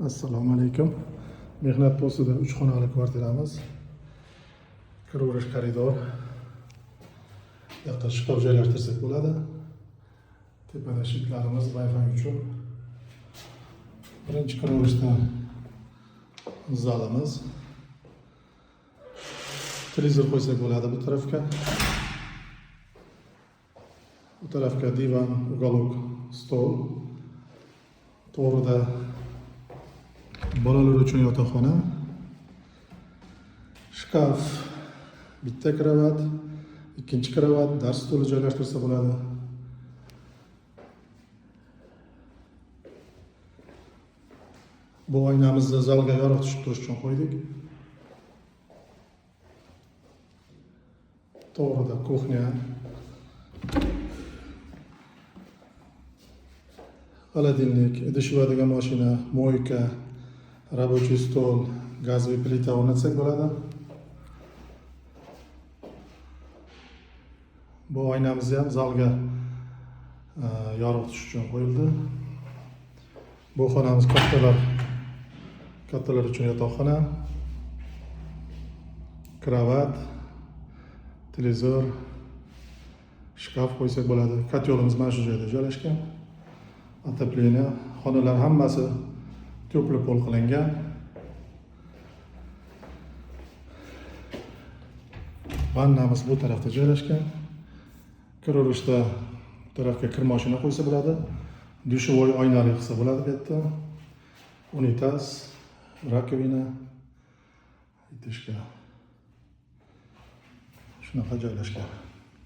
Assalomu alaykum. Mehnat postida 3 xonali kvartiramiz. Kiraverish koridor. Bu yoqda shkaf joylashtirsak bo'ladi. Tepada shitlarimiz Wi-Fi uchun. Birinchi kiraverishda zalimiz. Televizor qo'ysak bo'ladi bu tarafga. Bu tarafga divan, uголок, stol. To'g'rida bolalar uchun yotoqxona, shkaf, bitta kravat, ikkinchi kravat, dars stoli joylashtirsa bo'ladi. Bu oynamizni zalga yorug' tushib turish uchun qo'ydik. To'g'rida kuxnya, холодильник, idish yuvadigan mashina, moyka, рабочий stol, gazli plita o'rnatsak bo'ladi. Bu oynamiz ham zalga yorug' tushish uchun qo'yildi. Bu xonamiz kattalar uchun yotoqxona, kravat, televizor, shkaf qo'ysak bo'ladi. Kotyolimiz mana shu joyda joylashgan. Отопление, xonalar hammasi teplый pol qilingan. Vannamiz bu tarafda joylashgan. Kiraverishda bu tarafga kir mashina qo'ysa bo'ladi. Dushovoy oynali qilsa bo'ladi bu yerda. Unitaz, rakovina, idishka. Shunaqa joylashgan.